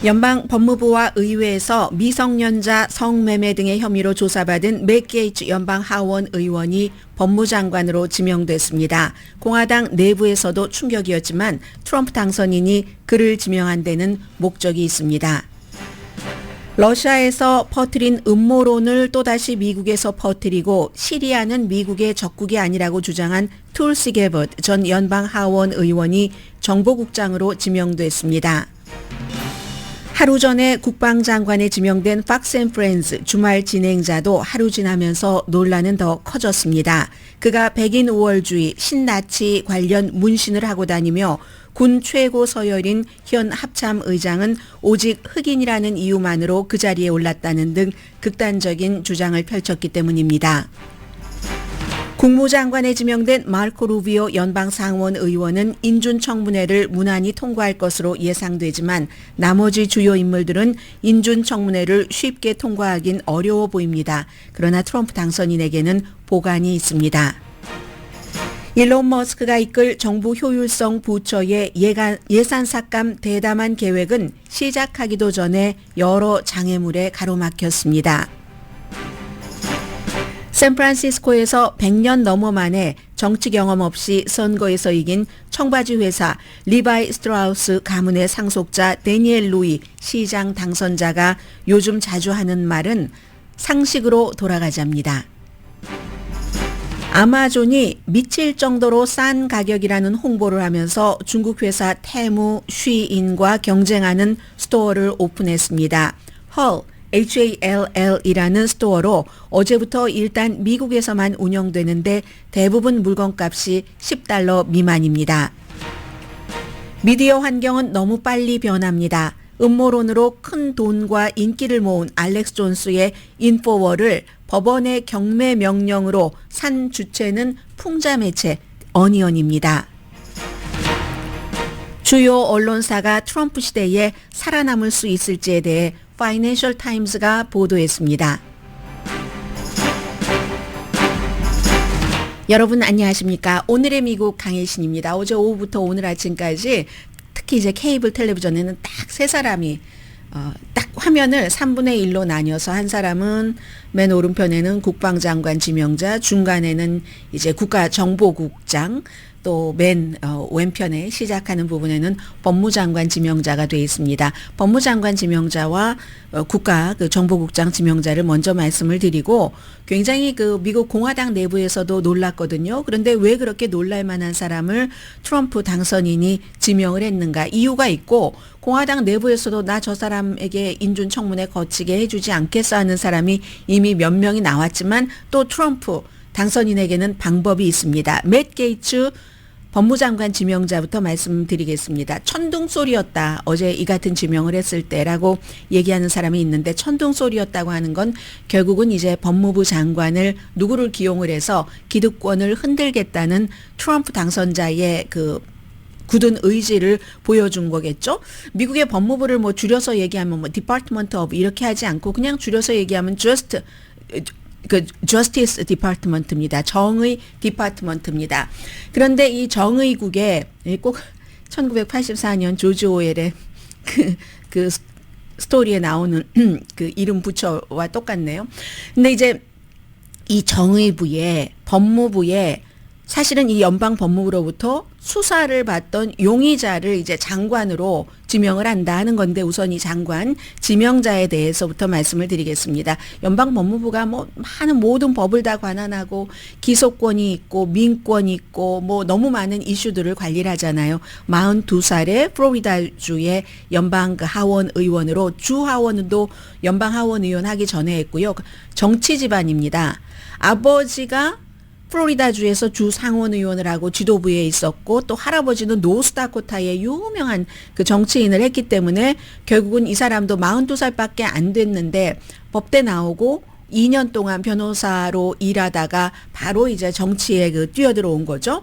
연방 법무부와 의회에서 미성년자 성매매 등의 혐의로 조사받은 맥 게이츠 연방 하원 의원이 법무장관으로 지명됐습니다. 공화당 내부에서도 충격이었지만 트럼프 당선인이 그를 지명한 데는 목적이 있습니다. 러시아에서 퍼뜨린 음모론을 또다시 미국에서 퍼뜨리고 시리아는 미국의 적국이 아니라고 주장한 툴시 게버트 전 연방 하원 의원이 정보국장으로 지명됐습니다. 하루 전에 국방장관에 지명된 팍스 앤 프렌즈 주말 진행자도 하루 지나면서 논란은 더 커졌습니다. 그가 백인 우월주의, 신나치 관련 문신을 하고 다니며 군 최고 서열인 현 합참 의장은 오직 흑인이라는 이유만으로 그 자리에 올랐다는 등 극단적인 주장을 펼쳤기 때문입니다. 국무장관에 지명된 마르코 루비오 연방상원 의원은 인준청문회를 무난히 통과할 것으로 예상되지만 나머지 주요 인물들은 인준청문회를 쉽게 통과하긴 어려워 보입니다. 그러나 트럼프 당선인에게는 보관이 있습니다. 일론 머스크가 이끌 정부 효율성 부처의 예산 삭감 대담한 계획은 시작하기도 전에 여러 장애물에 가로막혔습니다. 샌프란시스코에서 100년 넘어 만에 정치 경험 없이 선거에서 이긴 청바지 회사 리바이 스트라우스 가문의 상속자 데니엘 루이 시장 당선자가 요즘 자주 하는 말은 상식으로 돌아가자입니다. 아마존이 미칠 정도로 싼 가격이라는 홍보를 하면서 중국 회사 테무 쉬인과 경쟁하는 스토어를 오픈했습니다. HALL이라는 스토어로 어제부터 일단 미국에서만 운영되는데 대부분 물건값이 $10 미만입니다. 미디어 환경은 너무 빨리 변합니다. 음모론으로 큰 돈과 인기를 모은 알렉스 존스의 인포월을 법원의 경매 명령으로 산 주체는 풍자 매체 어니언입니다. 주요 언론사가 트럼프 시대에 살아남을 수 있을지에 대해 파이낸셜 타임스가 보도했습니다. 여러분 안녕하십니까? 오늘의 미국 강혜신입니다. 어제 오후부터 오늘 아침까지 특히 이제 케이블 텔레비전에는 딱 세 사람이 딱 화면을 3분의 1로 나뉘어서 한 사람은 맨 오른편에는 국방장관 지명자, 중간에는 이제 국가정보국장, 또 맨 왼편에 시작하는 부분에는 법무장관 지명자가 되어 있습니다. 법무장관 지명자와 국가 정보국장 지명자를 먼저 말씀을 드리고 굉장히 미국 공화당 내부에서도 놀랐거든요. 그런데 왜 그렇게 놀랄 만한 사람을 트럼프 당선인이 지명을 했는가? 이유가 있고 공화당 내부에서도 나 저 사람에게 인준청문회 거치게 해주지 않겠어 하는 사람이 이미 몇 명이 나왔지만 또 트럼프 당선인에게는 방법이 있습니다. 맥 게이츠 법무장관 지명자부터 말씀드리겠습니다. 천둥소리였다. 어제 이 같은 지명을 했을 때라고 얘기하는 사람이 있는데 천둥소리였다고 하는 건 결국은 이제 법무부 장관을 누구를 기용을 해서 기득권을 흔들겠다는 트럼프 당선자의 굳은 의지를 보여준 거겠죠. 미국의 법무부를 뭐 줄여서 얘기하면 뭐 Department of 이렇게 하지 않고 그냥 줄여서 얘기하면 Justice Department입니다. 정의 디파트먼트입니다. 그런데 이 정의국에 꼭 1984년 조지 오웰의 그 스토리에 나오는 그 이름 부처와 똑같네요. 근데 이제 이 정의부에 법무부에 사실은 이 연방 법무부로부터 수사를 받던 용의자를 이제 장관으로 지명을 한다 하는 건데 우선 이 장관 지명자에 대해서부터 말씀을 드리겠습니다. 연방 법무부가 많은 모든 법을 다 관할하고 기소권이 있고 민권이 있고 너무 많은 이슈들을 관리를 하잖아요. 42살의 플로리다주의 연방 하원 의원으로 주 하원도 연방 하원 의원 하기 전에 했고요. 정치 집안입니다. 아버지가 플로리다주에서 주 상원의원을 하고 지도부에 있었고 또 할아버지는 노스다코타의 유명한 그 정치인을 했기 때문에 결국은 이 사람도 42살밖에 안 됐는데 법대 나오고 2년 동안 변호사로 일하다가 바로 이제 정치에 뛰어들어온 거죠.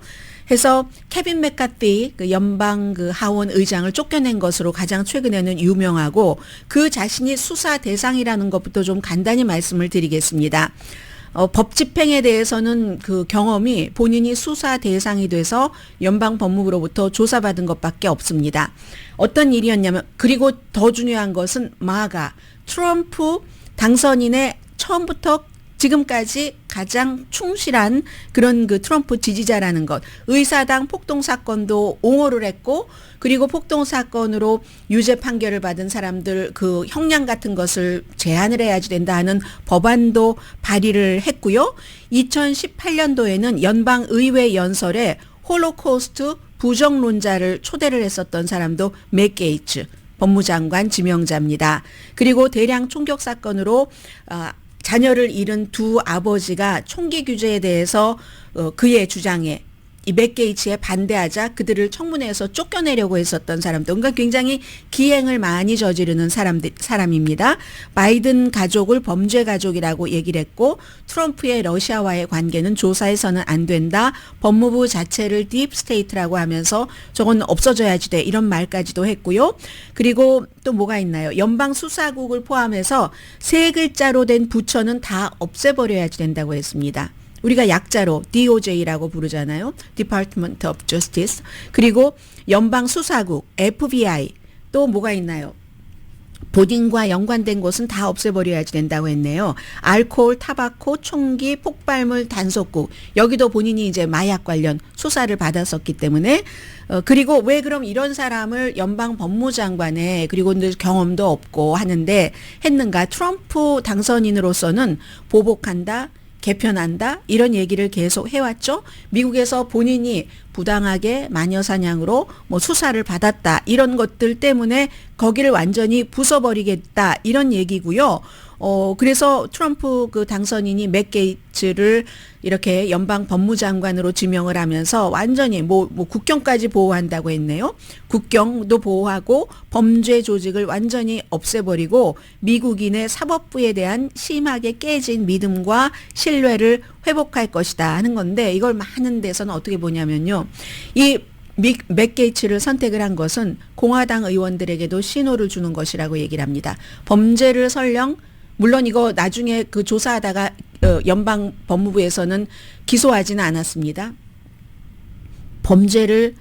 해서 케빈 맥카티 연방 하원 의장을 쫓겨낸 것으로 가장 최근에는 유명하고 그 자신이 수사 대상이라는 것부터 좀 간단히 말씀을 드리겠습니다. 법 집행에 대해서는 그 경험이 본인이 수사 대상이 돼서 연방 법무부로부터 조사받은 것밖에 없습니다. 어떤 일이었냐면, 그리고 더 중요한 것은 트럼프 당선인의 처음부터 지금까지 가장 충실한 그런 그 트럼프 지지자라는 것. 의사당 폭동 사건도 옹호를 했고, 그리고 폭동 사건으로 유죄 판결을 받은 사람들 그 형량 같은 것을 제한을 해야지 된다 하는 법안도 발의를 했고요. 2018년도에는 연방 의회 연설에 홀로코스트 부정론자를 초대를 했었던 사람도 맥 게이츠 법무장관 지명자입니다. 그리고 대량 총격 사건으로 자녀를 잃은 두 아버지가 총기 규제에 대해서 그의 주장에 이 맥 게이츠에 반대하자 그들을 청문회에서 쫓겨내려고 했었던 사람도, 그러니까 굉장히 기행을 많이 저지르는 사람입니다. 바이든 가족을 범죄 가족이라고 얘기를 했고, 트럼프의 러시아와의 관계는 조사해서는 안 된다. 법무부 자체를 딥스테이트라고 하면서 저건 없어져야지 돼. 이런 말까지도 했고요. 그리고 또 뭐가 있나요? 연방수사국을 포함해서 세 글자로 된 부처는 다 없애버려야지 된다고 했습니다. 우리가 약자로 DOJ라고 부르잖아요. Department of Justice. 그리고 연방수사국, FBI. 또 뭐가 있나요? 보딩과 연관된 곳은 다 없애버려야지 된다고 했네요. 알코올, 타바코, 총기, 폭발물 단속국. 여기도 본인이 이제 마약 관련 수사를 받았었기 때문에 그리고 왜 그럼 이런 사람을 연방 법무장관에, 그리고 경험도 없고 하는데 했는가? 트럼프 당선인으로서는 보복한다, 개편한다, 이런 얘기를 계속 해왔죠. 미국에서 본인이 부당하게 마녀 사냥으로 뭐 수사를 받았다, 이런 것들 때문에 거기를 완전히 부숴버리겠다, 이런 얘기고요. 그래서 트럼프 그 당선인이 맥 게이츠를 이렇게 연방 법무장관으로 지명을 하면서 완전히 뭐 국경까지 보호한다고 했네요. 국경도 보호하고 범죄 조직을 완전히 없애버리고 미국인의 사법부에 대한 심하게 깨진 믿음과 신뢰를 회복할 것이다 하는 건데, 이걸 많은 데서는 어떻게 보냐면요. 이 맥 게이츠를 선택을 한 것은 공화당 의원들에게도 신호를 주는 것이라고 얘기를 합니다. 범죄를 설령, 물론 이거 나중에 그 조사하다가 연방 법무부에서는 기소하지는 않았습니다. 범죄를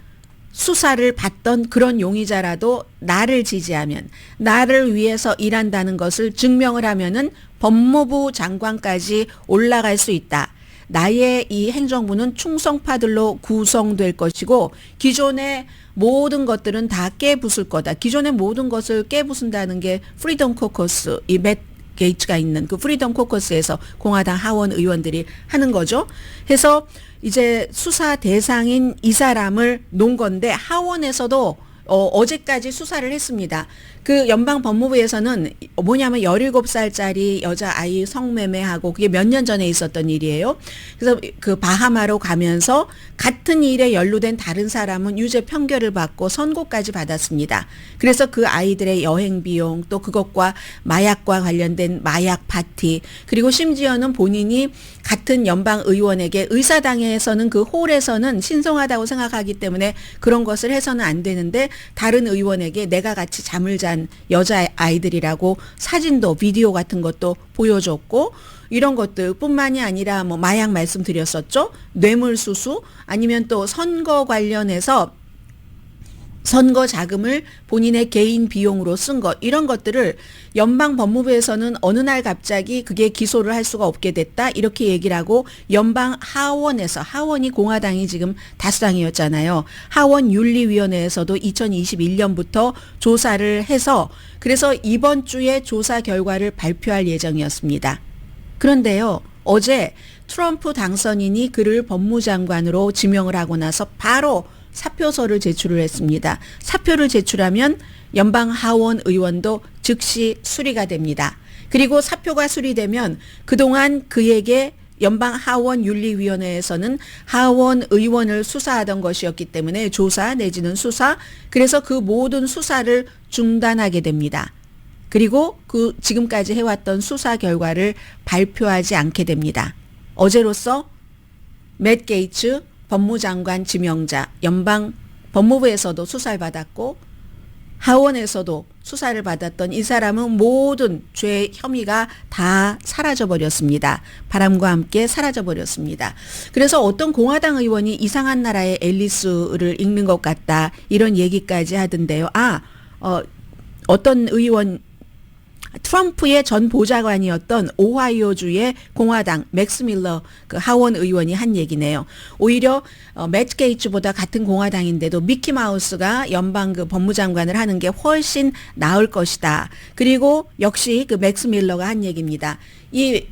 수사를 받던 그런 용의자라도 나를 지지하면, 나를 위해서 일한다는 것을 증명을 하면은 법무부 장관까지 올라갈 수 있다. 나의 이 행정부는 충성파들로 구성될 것이고 기존의 모든 것들은 다 깨부술 거다. 기존의 모든 것을 깨부순다는 게 프리덤 코커스, 이 맥 게이츠가 있는 그 프리덤 코커스에서 공화당 하원 의원들이 하는 거죠. 해서 이제 수사 대상인 이 사람을 놓은 건데, 하원에서도 어제까지 수사를 했습니다. 그 연방 법무부에서는 뭐냐면 17살짜리 여자아이 성매매하고, 그게 몇 년 전에 있었던 일이에요. 그래서 그 바하마로 가면서 같은 일에 연루된 다른 사람은 유죄 판결을 받고 선고까지 받았습니다. 그래서 그 아이들의 여행 비용, 또 그것과 마약과 관련된 마약 파티, 그리고 심지어는 본인이 같은 연방 의원에게 의사당에서는 그 홀에서는 신성하다고 생각하기 때문에 그런 것을 해서는 안 되는데, 다른 의원에게 내가 같이 잠을 잔 여자아이들이라고 사진도 비디오 같은 것도 보여줬고, 이런 것들 뿐만이 아니라 뭐 마약 말씀드렸었죠. 뇌물수수, 아니면 또 선거 관련해서 선거 자금을 본인의 개인 비용으로 쓴 것, 이런 것들을 연방 법무부에서는 어느 날 갑자기 그게 기소를 할 수가 없게 됐다, 이렇게 얘기를 하고, 연방 하원에서, 하원이 공화당이 지금 다수당이었잖아요. 하원 윤리위원회에서도 2021년부터 조사를 해서, 그래서 이번 주에 조사 결과를 발표할 예정이었습니다. 그런데요, 어제 트럼프 당선인이 그를 법무장관으로 지명을 하고 나서 바로 사표서를 제출을 했습니다. 사표를 제출하면 연방 하원 의원도 즉시 수리가 됩니다. 그리고 사표가 수리되면 그동안 그에게 연방 하원 윤리위원회에서는 하원 의원을 수사하던 것이었기 때문에 조사 내지는 수사, 그래서 그 모든 수사를 중단하게 됩니다. 그리고 그 지금까지 해왔던 수사 결과를 발표하지 않게 됩니다. 어제로써 맥 게이츠 법무장관 지명자, 연방 법무부에서도 수사를 받았고 하원에서도 수사를 받았던 이 사람은 모든 죄 혐의가 다 사라져 버렸습니다. 바람과 함께 사라져 버렸습니다. 그래서 어떤 공화당 의원이 이상한 나라의 앨리스를 읽는 것 같다 이런 얘기까지 하던데요. 어떤 의원 트럼프의 전 보좌관이었던 오하이오주의 공화당 맥스 밀러 그 하원 의원이 한 얘기네요. 오히려 매트 게이츠보다 같은 공화당인데도 미키 마우스가 연방 그 법무장관을 하는 게 훨씬 나을 것이다. 그리고 역시 그 맥스 밀러가 한 얘기입니다. 이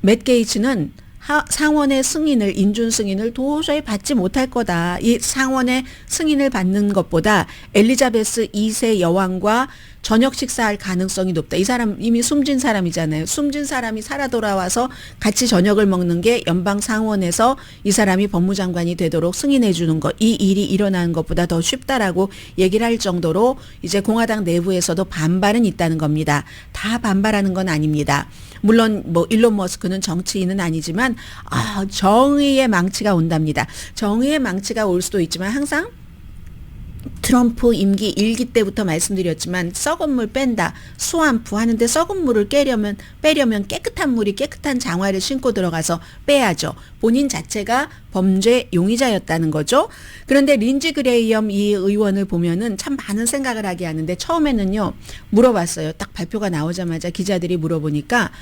매트 게이츠는 상원의 승인을 인준 승인을 도저히 받지 못할 거다. 이 상원의 승인을 받는 것보다 엘리자베스 2세 여왕과 저녁 식사할 가능성이 높다. 이 사람 이미 숨진 사람이잖아요. 숨진 사람이 살아 돌아와서 같이 저녁을 먹는 게 연방 상원에서 이 사람이 법무장관이 되도록 승인해 주는 것. 이 일이 일어나는 것보다 더 쉽다라고 얘기를 할 정도로 이제 공화당 내부에서도 반발은 있다는 겁니다. 다 반발하는 건 아닙니다. 물론 뭐 일론 머스크는 정치인은 아니지만 정의의 망치가 온답니다. 정의의 망치가 올 수도 있지만 항상 트럼프 임기 1기 때부터 말씀드렸지만 썩은 물 뺀다. 스완프 하는데 썩은 물을 빼려면 깨끗한 물이 깨끗한 장화를 신고 들어가서 빼야죠. 본인 자체가 범죄 용의자였다는 거죠. 그런데 린지 그레이엄 이 의원을 보면은 참 많은 생각을 하게 하는데 처음에는요. 물어봤어요. 딱 발표가 나오자마자 기자들이 물어보니까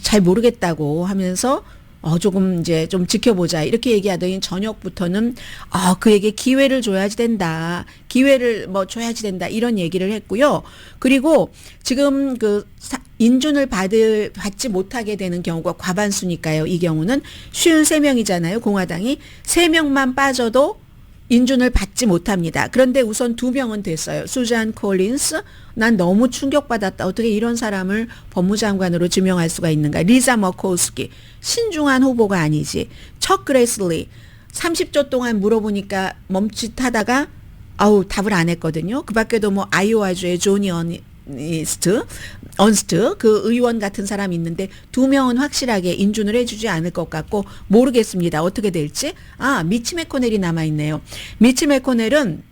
잘 모르겠다고 하면서 조금 이제 좀 지켜보자 이렇게 얘기하더니 저녁부터는 그에게 기회를 줘야지 된다. 기회를 줘야지 된다. 이런 얘기를 했고요. 그리고 지금 그 인준을 받지 못하게 되는 경우가 과반수니까요. 이 경우는 53명이잖아요. 공화당이 3명만 빠져도 인준을 받지 못합니다. 그런데 우선 2명은 됐어요. 수잔 콜린스, 난 너무 충격받았다. 어떻게 이런 사람을 법무장관으로 지명할 수가 있는가. 리자 머코스키, 신중한 후보가 아니지. 척 그레슬리, 30초 동안 물어보니까 멈칫하다가 답을 안 했거든요. 그 밖에도 아이오와주의 조니 언스트 그 의원 같은 사람이 있는데 2명은 확실하게 인준을 해주지 않을 것 같고 모르겠습니다. 어떻게 될지. 미치 매코넬이 남아있네요. 미치 매코넬은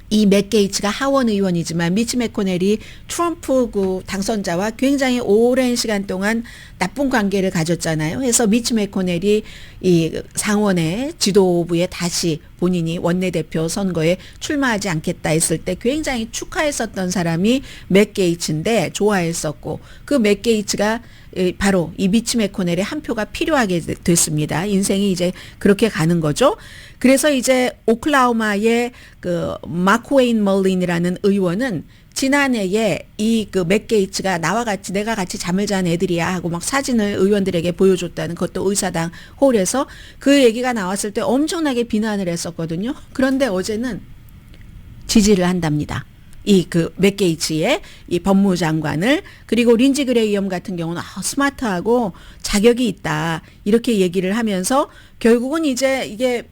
이 맥 게이츠가 하원 의원이지만 미치 매코넬이 트럼프 그 당선자와 굉장히 오랜 시간 동안 나쁜 관계를 가졌잖아요. 그래서 미치 매코넬이 이 상원의 지도부에 다시 본인이 원내대표 선거에 출마하지 않겠다 했을 때 굉장히 축하했었던 사람이 맥 게이츠인데 좋아했었고 그 맥 게이츠가 바로 이 미치 매코넬의 한 표가 필요하게 됐습니다. 인생이 이제 그렇게 가는 거죠. 그래서 이제 오클라호마의 그 마크웨인 멀린이라는 의원은 지난해에 이 그 맥 게이츠가 내가 같이 잠을 잔 애들이야 하고 막 사진을 의원들에게 보여줬다는 것도 의사당 홀에서 그 얘기가 나왔을 때 엄청나게 비난을 했었거든요. 그런데 어제는 지지를 한답니다. 이 그 맥 게이츠의 이 법무장관을 그리고 린지 그레이엄 같은 경우는 스마트하고 자격이 있다 이렇게 얘기를 하면서 결국은 이게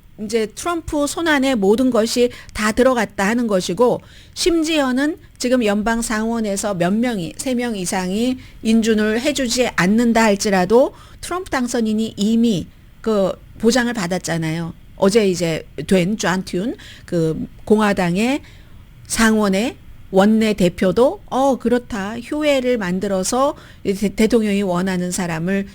트럼프 손안에 모든 것이 다 들어갔다 하는 것이고 심지어는 지금 연방 상원에서 몇 명이 3명 이상이 인준을 해주지 않는다 할지라도 트럼프 당선인이 이미 그 보장을 받았잖아요. 어제 이제 된 존 튠 그 공화당의 상원의 원내 대표도 그렇다. 휴회를 만들어서 대통령이 원하는 사람을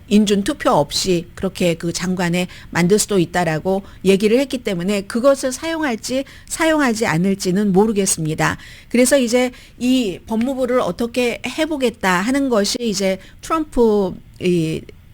인준 투표 없이 그렇게 그 장관에 만들 수도 있다라고 얘기를 했기 때문에 그것을 사용할지 사용하지 않을지는 모르겠습니다. 그래서 이제 이 법무부를 어떻게 해보겠다 하는 것이 이제 트럼프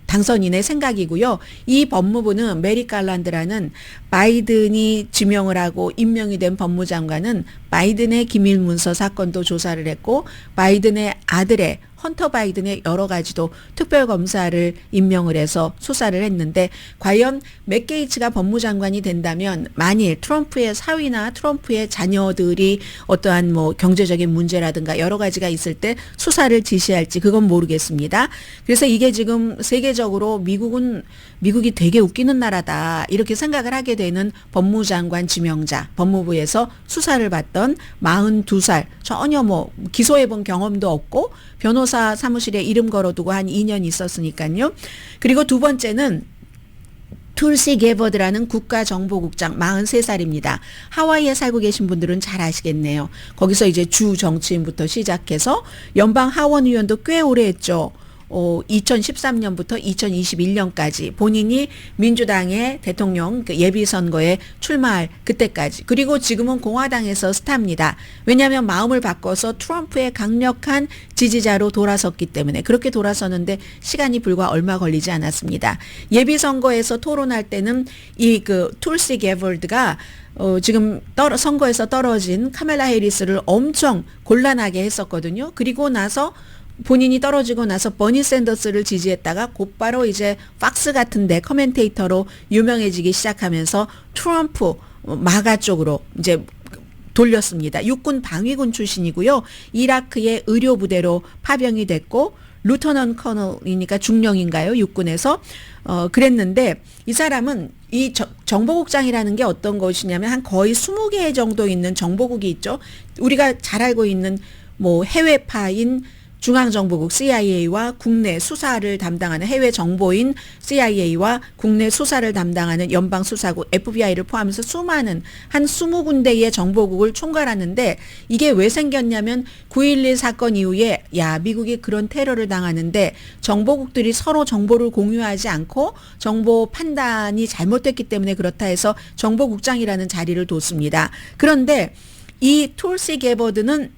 당선인의 생각이고요. 이 법무부는 메리 갈란드라는 바이든이 지명을 하고 임명이 된 법무장관은 바이든의 기밀문서 사건도 조사를 했고 바이든의 아들의 헌터 바이든의 여러 가지도 특별검사를 임명을 해서 수사를 했는데 과연 맥 게이츠가 법무장관이 된다면 만일 트럼프의 사위나 트럼프의 자녀들이 어떠한 경제적인 문제라든가 여러 가지가 있을 때 수사를 지시할지 그건 모르겠습니다. 그래서 이게 지금 세계적으로 미국이 되게 웃기는 나라다 이렇게 생각을 하게 되는 법무장관 지명자 법무부에서 수사를 받던 42살 전혀 기소해본 경험도 없고 변호사 사무실에 이름 걸어두고 한 2년 있었으니까요. 그리고 두 번째는 툴시 게버드라는 국가정보국장 43살입니다. 하와이에 살고 계신 분들은 잘 아시겠네요. 거기서 이제 주 정치인부터 시작해서 연방 하원의원도 꽤 오래 했죠. 2013년부터 2021년까지 본인이 민주당의 대통령 예비선거에 출마할 그때까지. 그리고 지금은 공화당에서 스타입니다. 왜냐하면 마음을 바꿔서 트럼프의 강력한 지지자로 돌아섰기 때문에. 그렇게 돌아서는데 시간이 불과 얼마 걸리지 않았습니다. 예비선거에서 토론할 때는 이 툴시 게버드가 지금 선거에서 떨어진 카멜라 해리스를 엄청 곤란하게 했었거든요. 그리고 나서 본인이 떨어지고 나서 버니 샌더스를 지지했다가 곧바로 이제 팍스 같은데 커멘테이터로 유명해지기 시작하면서 트럼프 마가 쪽으로 이제 돌렸습니다. 육군 방위군 출신이고요. 이라크의 의료부대로 파병이 됐고 루터넌 커널이니까 중령인가요? 육군에서 그랬는데 이 사람은 이 정보국장이라는 게 어떤 것이냐면 한 거의 20개 정도 있는 정보국이 있죠. 우리가 잘 알고 있는 뭐 해외파인 중앙정보국 CIA와 국내 수사를 담당하는 해외 정보인 CIA와 국내 수사를 담당하는 연방수사국 FBI를 포함해서 수많은 한 20군데의 정보국을 총괄하는데 이게 왜 생겼냐면 9.11 사건 이후에 미국이 그런 테러를 당하는데 정보국들이 서로 정보를 공유하지 않고 정보 판단이 잘못됐기 때문에 그렇다 해서 정보국장이라는 자리를 뒀습니다. 그런데 이 툴시 게버드는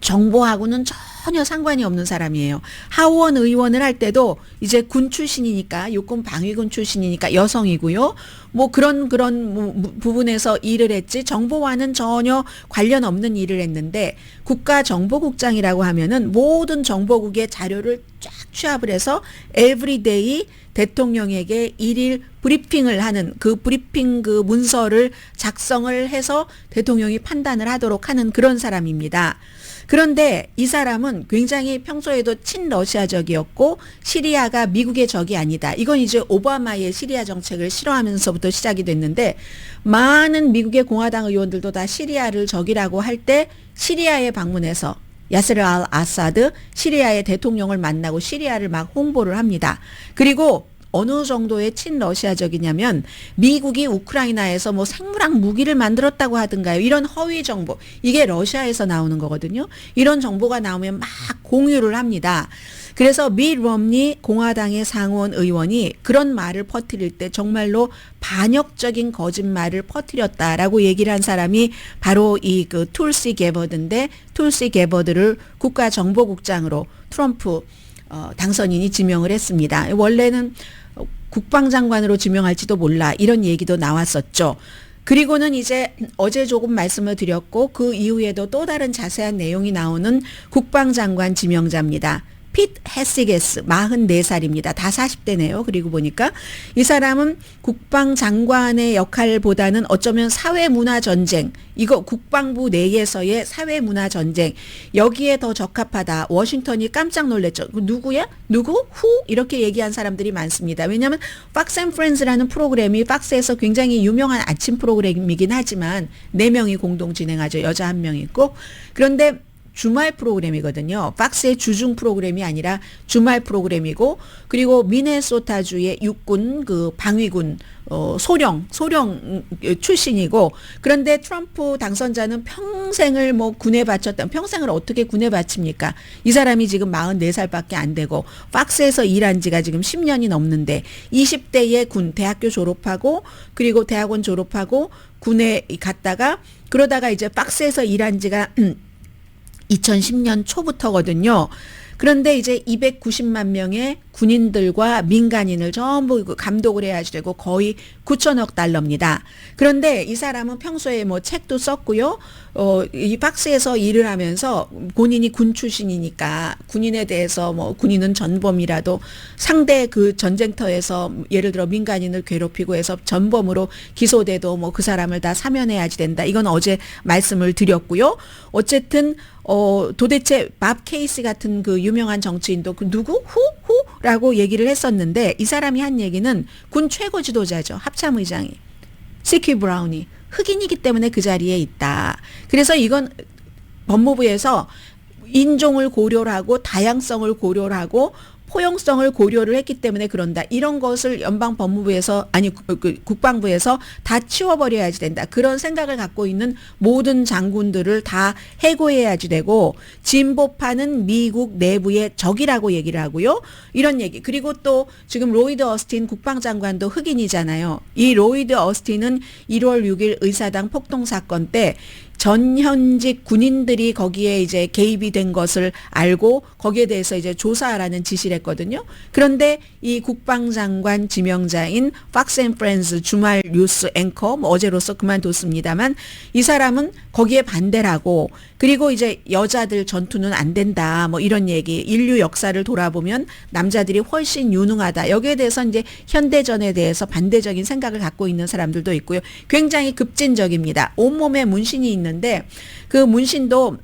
정보하고는 전혀 상관이 없는 사람이에요. 하원 의원을 할 때도 이제 군 출신이니까 육군 방위군 출신이니까 여성이고요. 뭐 그런 부분에서 일을 했지 정보와는 전혀 관련 없는 일을 했는데 국가정보국장이라고 하면은 모든 정보국의 자료를 쫙 취합을 해서 에브리데이 대통령에게 일일 브리핑을 하는 그 브리핑 그 문서를 작성을 해서 대통령이 판단을 하도록 하는 그런 사람입니다. 그런데 이 사람은 굉장히 평소에도 친러시아적이었고 시리아가 미국의 적이 아니다. 이건 이제 오바마의 시리아 정책을 싫어하면서부터 시작이 됐는데 많은 미국의 공화당 의원들도 다 시리아를 적이라고 할 때 시리아에 방문해서 야세르 알 아사드 시리아의 대통령을 만나고 시리아를 막 홍보를 합니다. 그리고 어느 정도의 친러시아적이냐면 미국이 우크라이나에서 뭐 생물학 무기를 만들었다고 하든가요. 이런 허위 정보. 이게 러시아에서 나오는 거거든요. 이런 정보가 나오면 막 공유를 합니다. 그래서 밋 럼니 공화당의 상원 의원이 그런 말을 퍼뜨릴 때 정말로 반역적인 거짓말을 퍼뜨렸다라고 얘기를 한 사람이 바로 이 툴시 게버드인데 툴시 게버드를 국가정보국장으로 트럼프 당선인이 지명을 했습니다. 원래는 국방장관으로 지명할지도 몰라 이런 얘기도 나왔었죠. 그리고는 이제 어제 조금 말씀을 드렸고 그 이후에도 또 다른 자세한 내용이 나오는 국방장관 지명자입니다. 핏 헤시게스 44살입니다. 다 40대네요. 그리고 보니까 이 사람은 국방장관의 역할보다는 어쩌면 사회문화전쟁 이거 국방부 내에서의 사회문화전쟁 여기에 더 적합하다. 워싱턴이 깜짝 놀랐죠. 누구야? 누구? 후? 이렇게 얘기한 사람들이 많습니다. 왜냐하면 Fox and Friends라는 프로그램이 팍스에서 굉장히 유명한 아침 프로그램이긴 하지만 4명이 공동 진행하죠. 여자 1명 있고 그런데 주말 프로그램이거든요. 팍스의 주중 프로그램이 아니라 주말 프로그램이고 그리고 미네소타주의 육군 방위군 소령 출신이고 그런데 트럼프 당선자는 평생을 뭐 군에 바쳤다. 평생을 어떻게 군에 바칩니까? 이 사람이 지금 44살밖에 안 되고 팍스에서 일한 지가 지금 10년이 넘는데 20대에 대학교 졸업하고 그리고 대학원 졸업하고 군에 갔다가 그러다가 이제 팍스에서 일한 지가 2010년 초부터거든요. 그런데 이제 290만 명의 군인들과 민간인을 전부 감독을 해야 되고 거의 9천억 달러입니다. 그런데 이 사람은 평소에 뭐 책도 썼고요. 이 팍스에서 일을 하면서 본인이 군 출신이니까 군인에 대해서 뭐 군인은 전범이라도 상대 그 전쟁터에서 예를 들어 민간인을 괴롭히고 해서 전범으로 기소돼도 뭐 그 사람을 다 사면해야지 된다. 이건 어제 말씀을 드렸고요. 어쨌든 도대체 밥 케이시 같은 그 유명한 정치인도 그 누구? 후라고 얘기를 했었는데 이 사람이 한 얘기는 군 최고 지도자죠. 합참의장이. 시키 브라운이. 흑인이기 때문에 그 자리에 있다. 그래서 이건 법무부에서 인종을 고려를 하고 다양성을 고려를 하고 포용성을 고려를 했기 때문에 그런다. 이런 것을 연방 법무부에서 아니 국방부에서 다 치워버려야지 된다. 그런 생각을 갖고 있는 모든 장군들을 다 해고해야지 되고 진보파는 미국 내부의 적이라고 얘기를 하고요. 이런 얘기. 그리고 또 지금 로이드 어스틴 국방장관도 흑인이잖아요. 이 로이드 어스틴은 1월 6일 의사당 폭동 사건 때 전현직 군인들이 거기에 이제 개입이 된 것을 알고 거기에 대해서 이제 조사하라는 지시를 했거든요. 그런데 이 국방장관 지명자인 팍스 앤 프렌즈 주말 뉴스 앵커 뭐 어제로서 그만뒀습니다만 이 사람은 거기에 반대를 하고 그리고 이제 여자들 전투는 안 된다 뭐 이런 얘기 인류 역사를 돌아보면 남자들이 훨씬 유능하다. 여기에 대해서 이제 현대전에 대해서 반대적인 생각을 갖고 있는 사람들도 있고요. 굉장히 급진적입니다. 온몸에 문신이 있는데 그 문신도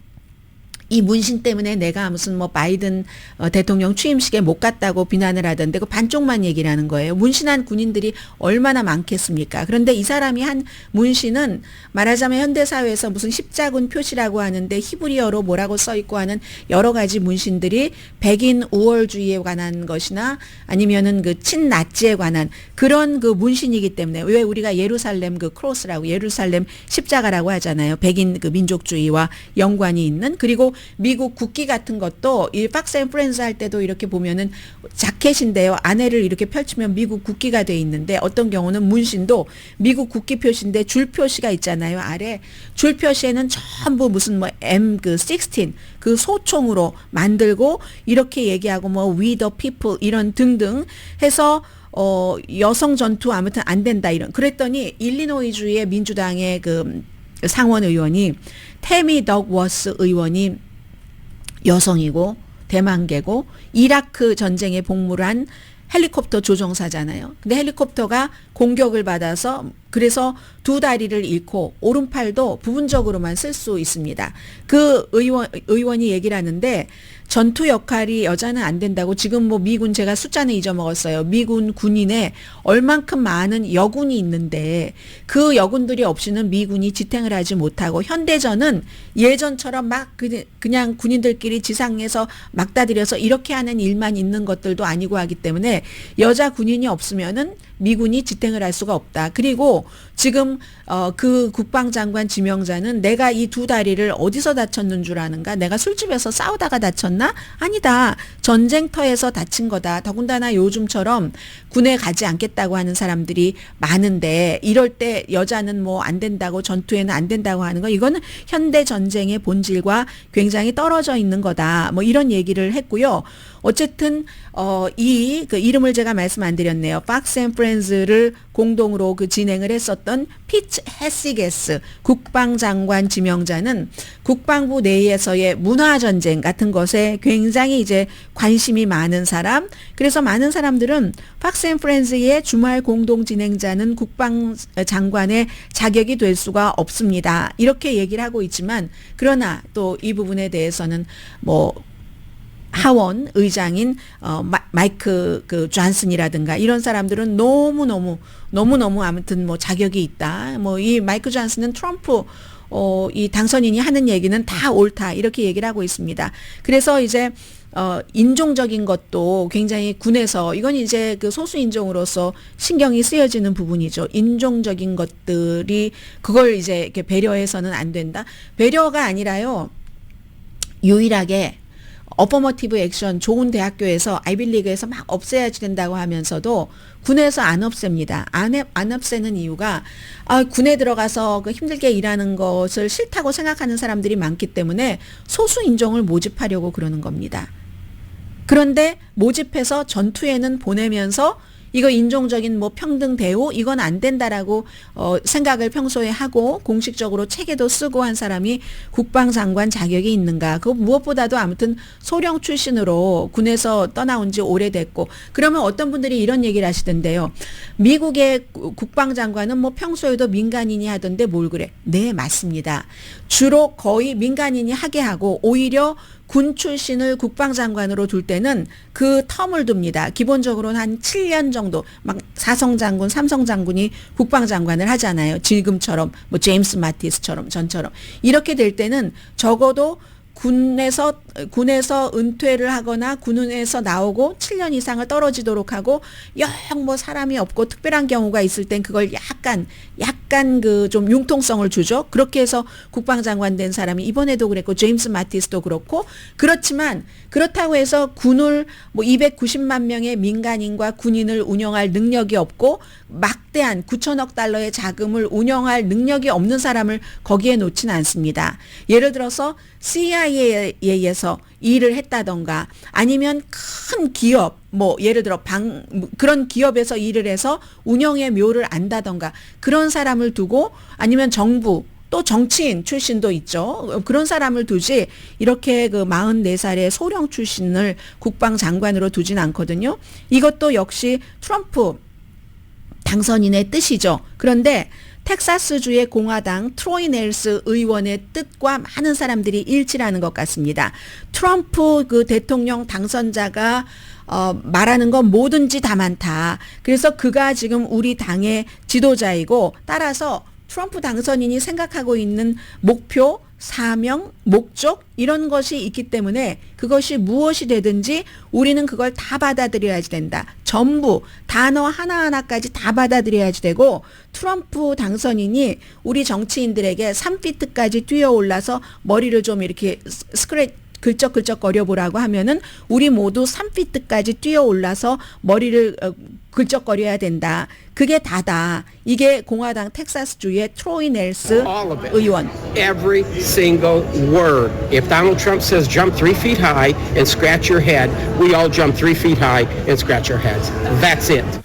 이 문신 때문에 내가 무슨 뭐 바이든 대통령 취임식에 못 갔다고 비난을 하던데 그 반쪽만 얘기를 하는 거예요. 문신한 군인들이 얼마나 많겠습니까? 그런데 이 사람이 한 문신은 말하자면 현대사회에서 무슨 십자군 표시라고 하는데 히브리어로 뭐라고 써있고 하는 여러 가지 문신들이 백인 우월주의에 관한 것이나 아니면은 그 친나치에 관한 그런 그 문신이기 때문에 왜 우리가 예루살렘 그 크로스라고 예루살렘 십자가라고 하잖아요. 백인 그 민족주의와 연관이 있는 그리고 미국 국기 같은 것도 이 팍스 앤 프렌즈 할 때도 이렇게 보면은 자켓인데요. 안에를 이렇게 펼치면 미국 국기가 돼 있는데 어떤 경우는 문신도 미국 국기 표시인데 줄 표시가 있잖아요. 아래 줄 표시에는 전부 무슨 뭐 M16 그 소총으로 만들고 이렇게 얘기하고 뭐 We the people 이런 등등 해서 여성 전투 아무튼 안 된다 이런 그랬더니 일리노이주의 민주당의 그 상원 의원이 태미 덕워스 의원이 여성이고 대만계고 이라크 전쟁에 복무를 한 헬리콥터 조종사잖아요. 근데 헬리콥터가 공격을 받아서 그래서 두 다리를 잃고 오른팔도 부분적으로만 쓸 수 있습니다. 그 의원이 얘기를 하는데 전투 역할이 여자는 안 된다고 지금 뭐 미군 제가 숫자는 잊어먹었어요. 미군 군인에 얼만큼 많은 여군이 있는데 그 여군들이 없이는 미군이 지탱을 하지 못하고 현대전은 예전처럼 막 그냥 군인들끼리 지상에서 막다들여서 이렇게 하는 일만 있는 것들도 아니고 하기 때문에 여자 군인이 없으면은 미군이 지탱을 할 수가 없다. 그리고 지금 그 국방장관 지명자는 내가 이 두 다리를 어디서 다쳤는 줄 아는가? 내가 술집에서 싸우다가 다쳤나? 아니다. 전쟁터에서 다친 거다. 더군다나 요즘처럼 군에 가지 않겠다고 하는 사람들이 많은데 이럴 때 여자는 뭐 안 된다고 전투에는 안 된다고 하는 거 이거는 현대 전쟁의 본질과 굉장히 떨어져 있는 거다. 뭐 이런 얘기를 했고요. 어쨌든 이 그 이름을 제가 말씀 안 드렸네요. 팍스 앤 프렌즈를 공동으로 그 진행을 했었던 피츠 헤시게스 국방장관 지명자는 국방부 내에서의 문화전쟁 같은 것에 굉장히 이제 관심이 많은 사람. 그래서 많은 사람들은 팍스 앤 프렌즈의 주말 공동 진행자는 국방장관의 자격이 될 수가 없습니다. 이렇게 얘기를 하고 있지만 그러나 또 이 부분에 대해서는 뭐 하원 의장인 마이크 그 존슨이라든가 이런 사람들은 너무너무 아무튼 뭐 자격이 있다. 뭐 이 마이크 존슨은 트럼프 이 당선인이 하는 얘기는 다 옳다. 이렇게 얘기를 하고 있습니다. 그래서 이제 인종적인 것도 굉장히 군에서 이건 이제 그 소수 인종으로서 신경이 쓰여지는 부분이죠. 인종적인 것들이 그걸 이제 이렇게 배려해서는 안 된다. 배려가 아니라요. 유일하게 어퍼머티브 액션 좋은 대학교에서 아이빌리그에서 막 없애야지 된다고 하면서도 군에서 안 없앱니다. 안 없애는 이유가 군에 들어가서 그 힘들게 일하는 것을 싫다고 생각하는 사람들이 많기 때문에 소수 인종을 모집하려고 그러는 겁니다. 그런데 모집해서 전투에는 보내면서 이거 인종적인 뭐 평등 대우 이건 안 된다라고 생각을 평소에 하고 공식적으로 책에도 쓰고 한 사람이 국방장관 자격이 있는가? 그 무엇보다도 아무튼 소령 출신으로 군에서 떠나온 지 오래됐고 그러면 어떤 분들이 이런 얘기를 하시던데요. 미국의 국방장관은 뭐 평소에도 민간인이 하던데 뭘 그래? 네, 맞습니다. 주로 거의 민간인이 하게 하고 오히려 군 출신을 국방장관으로 둘 때는 그 텀을 둡니다. 기본적으로는 한 7년 정도 막 사성장군, 삼성장군이 국방장관을 하잖아요. 지금처럼 뭐 제임스 마티스처럼 전처럼 이렇게 될 때는 적어도 군에서 은퇴를 하거나 군에서 나오고 7년 이상을 떨어지도록 하고 영 뭐 사람이 없고 특별한 경우가 있을 땐 그걸 약간 그 좀 융통성을 주죠. 그렇게 해서 국방장관 된 사람이 이번에도 그랬고 제임스 마티스도 그렇고 그렇지만 그렇다고 해서 군을 뭐 290만 명의 민간인과 군인을 운영할 능력이 없고 막대한 9천억 달러의 자금을 운영할 능력이 없는 사람을 거기에 놓지는 않습니다. 예를 들어서 CIA에서 일을 했다던가 아니면 큰 기업 뭐 예를 들어 그런 기업에서 일을 해서 운영의 묘를 안다던가 그런 사람을 두고 아니면 정부 또 정치인 출신도 있죠. 그런 사람을 두지 이렇게 그 44살의 소령 출신을 국방장관으로 두진 않거든요. 이것도 역시 트럼프 당선인의 뜻이죠. 그런데 텍사스주의 공화당 트로이 넬스 의원의 뜻과 많은 사람들이 일치하는 것 같습니다. 트럼프 그 대통령 당선자가 말하는 건 뭐든지 다 많다. 그래서 그가 지금 우리 당의 지도자이고 따라서 트럼프 당선인이 생각하고 있는 목표, 사명, 목적 이런 것이 있기 때문에 그것이 무엇이 되든지 우리는 그걸 다 받아들여야지 된다. 전부 단어 하나하나까지 다 받아들여야지 되고 트럼프 당선인이 우리 정치인들에게 3피트까지 뛰어올라서 머리를 좀 이렇게 긁적긁적거려 보라고 하면은 우리 모두 3피트까지 뛰어올라서 머리를 긁적거려야 된다. 그게 다다. 이게 공화당 텍사스주의 트로이 넬스 의원. Every single word. If Donald Trump says jump 3 feet high and scratch your head, we all jump 3 feet high and scratch our heads. That's it.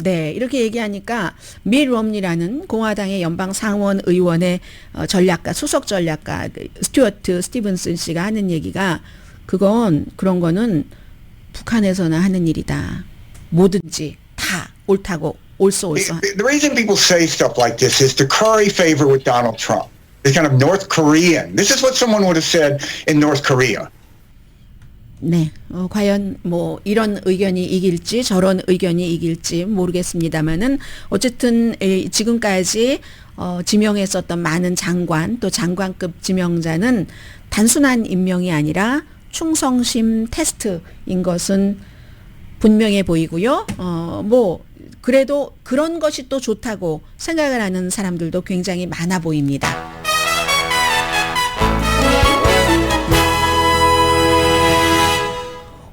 네, 이렇게 얘기하니까 미 롬니라는 공화당의 연방 상원 의원의 전략가, 수석 전략가 스튜어트 스티븐슨 씨가 하는 얘기가 그런 거는 북한에서나 하는 일이다. 뭐든지 다 옳다고 옳소. The reason people say stuff like this is to curry favor with Donald Trump. They're kind of North Korean. This is what someone would have said in North Korea. 네, 과연 뭐 이런 의견이 이길지 저런 의견이 이길지 모르겠습니다만은 어쨌든 지금까지 지명했었던 많은 장관 또 장관급 지명자는 단순한 임명이 아니라 충성심 테스트인 것은 분명해 보이고요. 뭐 그래도 그런 것이 또 좋다고 생각을 하는 사람들도 굉장히 많아 보입니다.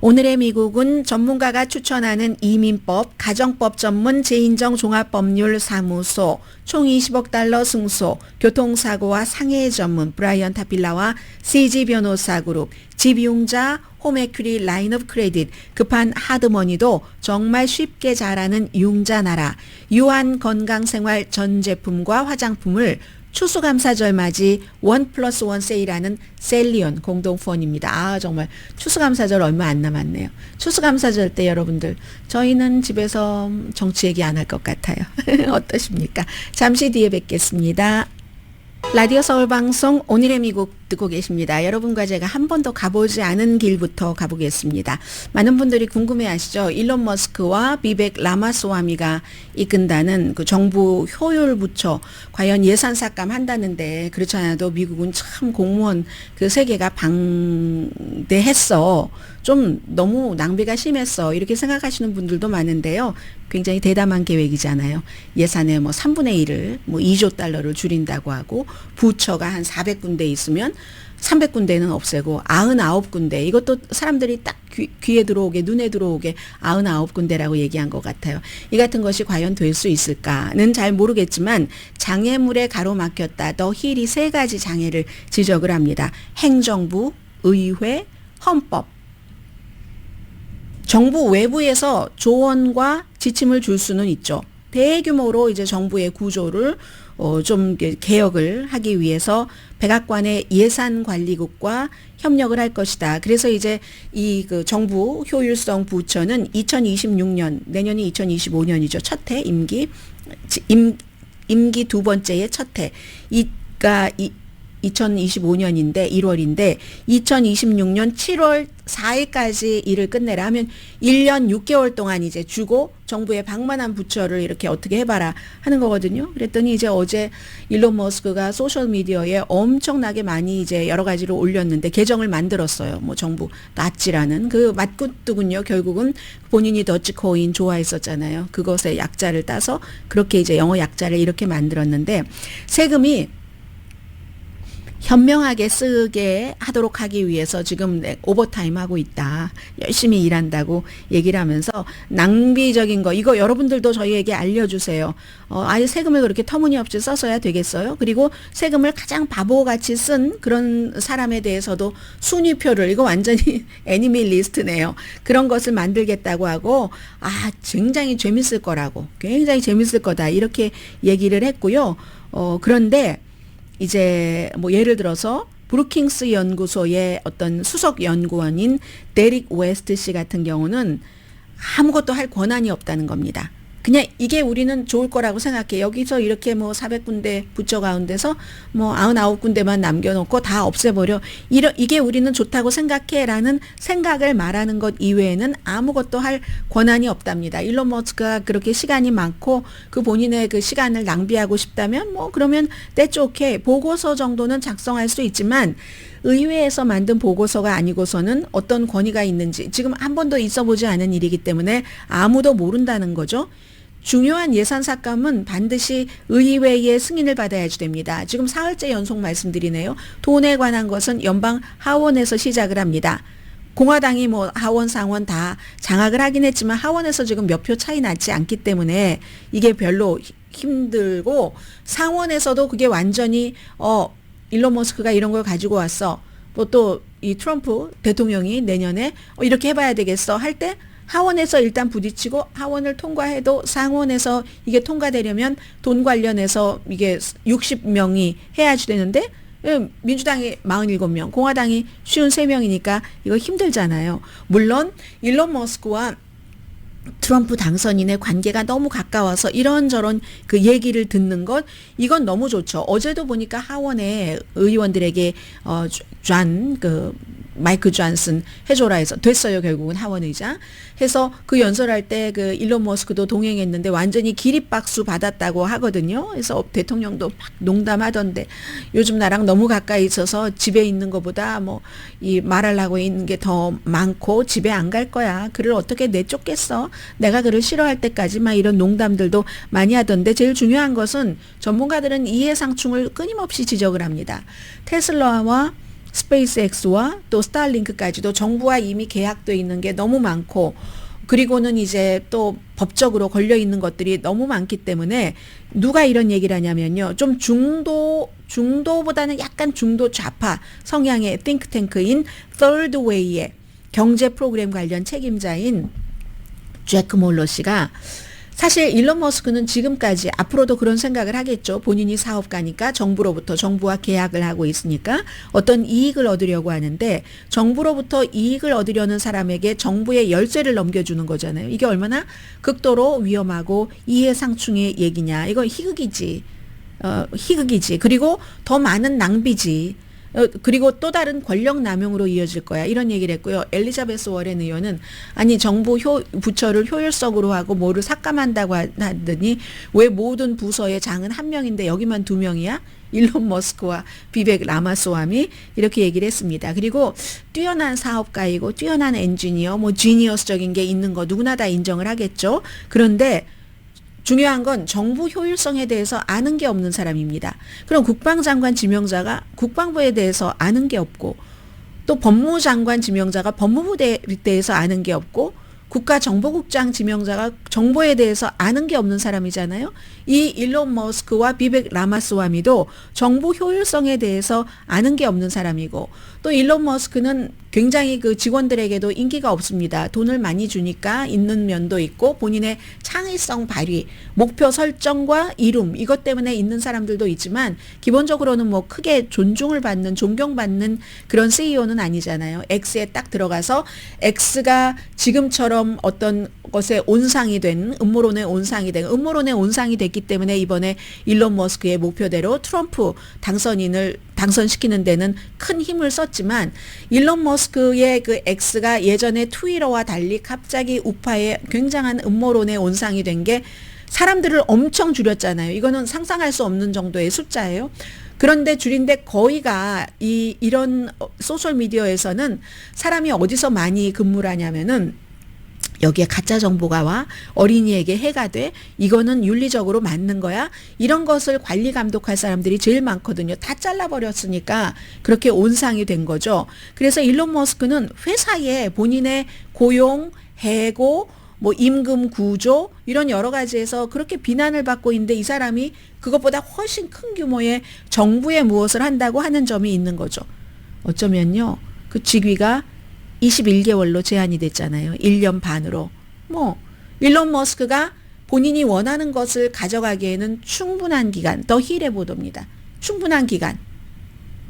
오늘의 미국은 전문가가 추천하는 이민법, 가정법 전문 재인정 종합법률 사무소, 총 20억 달러 승소, 교통사고와 상해 전문 브라이언 타필라와 CG 변호사 그룹, 집용자 홈에큐리 라인업 크레딧, 급한 하드머니도 정말 쉽게 잘하는 융자나라, 유한 건강생활 전 제품과 화장품을 추수감사절 맞이 1+1 세일하는 셀리온 공동후원입니다. 정말 추수감사절 얼마 안 남았네요. 추수감사절 때 여러분들 저희는 집에서 정치 얘기 안 할 것 같아요. 어떠십니까? 잠시 뒤에 뵙겠습니다. 라디오 서울방송 오늘의 미국 듣고 계십니다. 여러분과 제가 한 번도 가보지 않은 길부터 가보겠습니다. 많은 분들이 궁금해하시죠. 일론 머스크와 비벡 라마스와미가 이끈다는 그 정부 효율부처 과연 예산 삭감한다는데 그렇지 않아도 미국은 참 공무원 그 세계가 방대했어. 좀 너무 낭비가 심했어. 이렇게 생각하시는 분들도 많은데요. 굉장히 대담한 계획이잖아요. 예산의 뭐 3분의 1을 뭐 2조 달러를 줄인다고 하고 부처가 한 400군데 있으면 300군데는 없애고 99군데 이것도 사람들이 딱 귀에 들어오게 눈에 들어오게 99군데라고 얘기한 것 같아요. 이 같은 것이 과연 될 수 있을까는 잘 모르겠지만 장애물에 가로막혔다. 더 힐이 3가지 장애를 지적을 합니다. 행정부, 의회, 헌법. 정부 외부에서 조언과 지침을 줄 수는 있죠. 대규모로 이제 정부의 구조를 좀 개혁을 하기 위해서 백악관의 예산관리국과 협력을 할 것이다. 그래서 이제 이 그 정부 효율성 부처는 2026년 내년이 2025년이죠. 첫 해 임기 두 번째의 첫 해. 2025년인데 1월인데 2026년 7월 4일까지 일을 끝내라 하면 1년 6개월 동안 이제 주고 정부의 방만한 부처를 이렇게 어떻게 해봐라 하는 거거든요. 그랬더니 이제 어제 일론 머스크가 소셜미디어에 엄청나게 많이 이제 여러 가지로 올렸는데 계정을 만들었어요. 뭐 정부 낫지라는 그 맞굿두군요. 결국은 본인이 더치코인 좋아했었잖아요. 그것의 약자를 따서 그렇게 이제 영어 약자를 이렇게 만들었는데 세금이 현명하게 쓰게 하도록 하기 위해서 지금 오버타임 하고 있다. 열심히 일한다고 얘기를 하면서 낭비적인 거 이거 여러분들도 저희에게 알려주세요. 아예 세금을 그렇게 터무니없이 써서야 되겠어요? 그리고 세금을 가장 바보같이 쓴 그런 사람에 대해서도 순위표를 이거 완전히 애니미 리스트네요. 그런 것을 만들겠다고 하고 굉장히 재밌을 거라고 굉장히 재밌을 거다 이렇게 얘기를 했고요. 그런데 이제 뭐 예를 들어서 브루킹스 연구소의 어떤 수석 연구원인 데릭 웨스트 씨 같은 경우는 아무것도 할 권한이 없다는 겁니다. 그냥 이게 우리는 좋을 거라고 생각해. 여기서 이렇게 뭐 400군데 부처 가운데서 뭐 99군데만 남겨놓고 다 없애버려. 이게 우리는 좋다고 생각해라는 생각을 말하는 것 이외에는 아무것도 할 권한이 없답니다. 일론 머스크가 그렇게 시간이 많고 그 본인의 그 시간을 낭비하고 싶다면 뭐 그러면 that's okay. 보고서 정도는 작성할 수 있지만 의회에서 만든 보고서가 아니고서는 어떤 권위가 있는지 지금 한 번도 있어보지 않은 일이기 때문에 아무도 모른다는 거죠. 중요한 예산 삭감은 반드시 의회의 승인을 받아야지 됩니다. 지금 사흘째 연속 말씀드리네요. 돈에 관한 것은 연방 하원에서 시작을 합니다. 공화당이 뭐 하원 상원 다 장악을 하긴 했지만 하원에서 지금 몇 표 차이 나지 않기 때문에 이게 별로 힘들고 상원에서도 그게 완전히 일론 머스크가 이런 걸 가지고 왔어. 또 이 트럼프 대통령이 내년에 이렇게 해봐야 되겠어 할 때 하원에서 일단 부딪히고 하원을 통과해도 상원에서 이게 통과되려면 돈 관련해서 이게 60명이 해야지 되는데 민주당이 47명, 공화당이 53명이니까 이거 힘들잖아요. 물론 일론 머스크와 트럼프 당선인의 관계가 너무 가까워서 이런저런 그 얘기를 듣는 것 이건 너무 좋죠. 어제도 보니까 하원에 의원들에게 마이크 존슨 해줘라 해서 됐어요. 결국은 하원 의장 해서 그 연설할 때 그 일론 머스크도 동행했는데 완전히 기립박수 받았다고 하거든요. 그래서 대통령도 막 농담하던데 요즘 나랑 너무 가까이 있어서 집에 있는 것보다 뭐 이 말하려고 있는 게 더 많고 집에 안 갈 거야. 그를 어떻게 내쫓겠어? 내가 그를 싫어할 때까지 막 이런 농담들도 많이 하던데 제일 중요한 것은 전문가들은 이해상충을 끊임없이 지적을 합니다. 테슬라와 스페이스X와 또 스타링크까지도 정부와 이미 계약돼 있는 게 너무 많고 그리고는 이제 또 법적으로 걸려 있는 것들이 너무 많기 때문에 누가 이런 얘기를 하냐면요. 좀 중도보다는 약간 중도 좌파 성향의 띵크탱크인 Third Way의 경제 프로그램 관련 책임자인 제크 몰러 씨가 사실 일론 머스크는 지금까지 앞으로도 그런 생각을 하겠죠. 본인이 사업가니까 정부와 계약을 하고 있으니까 어떤 이익을 얻으려고 하는데 정부로부터 이익을 얻으려는 사람에게 정부의 열쇠를 넘겨주는 거잖아요. 이게 얼마나 극도로 위험하고 이해상충의 얘기냐. 이거 희극이지. 그리고 더 많은 낭비지. 그리고 또 다른 권력 남용으로 이어질 거야. 이런 얘기를 했고요. 엘리자베스 워렌 의원은 아니 정부 부처를 효율적으로 하고 뭐를 삭감한다고 하더니 왜 모든 부서의 장은 한 명인데 여기만 2명이야? 일론 머스크와 비벡 라마스와미 이렇게 얘기를 했습니다. 그리고 뛰어난 사업가이고 뛰어난 엔지니어 뭐 지니어스적인 게 있는 거 누구나 다 인정을 하겠죠. 그런데 중요한 건 정부 효율성에 대해서 아는 게 없는 사람입니다. 그럼 국방장관 지명자가 국방부에 대해서 아는 게 없고 또 법무장관 지명자가 법무부에 대해서 아는 게 없고 국가정보국장 지명자가 정보에 대해서 아는 게 없는 사람이잖아요. 이 일론 머스크와 비벡 라마스와미도 정보 효율성에 대해서 아는 게 없는 사람이고 또 일론 머스크는 굉장히 그 직원들에게도 인기가 없습니다. 돈을 많이 주니까 있는 면도 있고 본인의 창의성 발휘, 목표 설정과 이룸 이것 때문에 있는 사람들도 있지만 기본적으로는 뭐 크게 존경받는 그런 CEO는 아니잖아요. X에 딱 들어가서 X가 지금처럼 어떤 것에 온상이 된 음모론의 온상이 됐기 때문에 이번에 일론 머스크의 목표대로 트럼프 당선인을 당선시키는 데는 큰 힘을 썼지만 일론 머스크의 그 X가 예전에 트위터와 달리 갑자기 우파의 굉장한 음모론의 온상이 된 게 사람들을 엄청 줄였잖아요. 이거는 상상할 수 없는 정도의 숫자예요. 그런데 줄인데 거의가 이런 소셜 미디어에서는 사람이 어디서 많이 근무를 하냐면은 여기에 가짜 정보가 와 어린이에게 해가 돼 이거는 윤리적으로 맞는 거야 이런 것을 관리 감독할 사람들이 제일 많거든요. 다 잘라버렸으니까 그렇게 온상이 된 거죠. 그래서 일론 머스크는 회사에 본인의 고용, 해고, 뭐 임금 구조 이런 여러 가지에서 그렇게 비난을 받고 있는데 이 사람이 그것보다 훨씬 큰 규모의 정부에 무엇을 한다고 하는 점이 있는 거죠. 어쩌면요. 그 직위가 21개월로 제한이 됐잖아요. 1년 반으로. 뭐 일론 머스크가 본인이 원하는 것을 가져가기에는 충분한 기간, 더 힐의 보도입니다. 충분한 기간.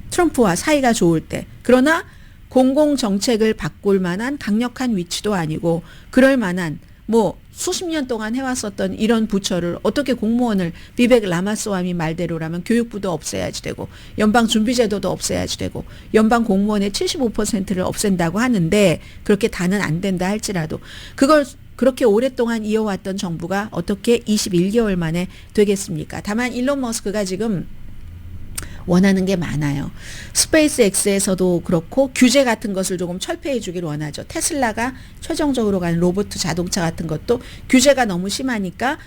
트럼프와 사이가 좋을 때. 그러나 공공정책을 바꿀 만한 강력한 위치도 아니고 그럴 만한 뭐 수십 년 동안 해왔었던 이런 부처를 어떻게 공무원을 비벡 라마스와미 말대로라면 교육부도 없애야지 되고 연방준비제도도 없애야지 되고 연방 공무원의 75%를 없앤다고 하는데 그렇게 다는 안 된다 할지라도 그걸 그렇게 오랫동안 이어왔던 정부가 어떻게 21개월 만에 되겠습니까? 다만 일론 머스크가 지금 원하는 게 많아요. 스페이스 X에서도 그렇고 규제 같은 것을 조금 철폐해 주길 원하죠. 테슬라가 최종적으로 가는 로봇 자동차 같은 것도 규제가 너무 심하니까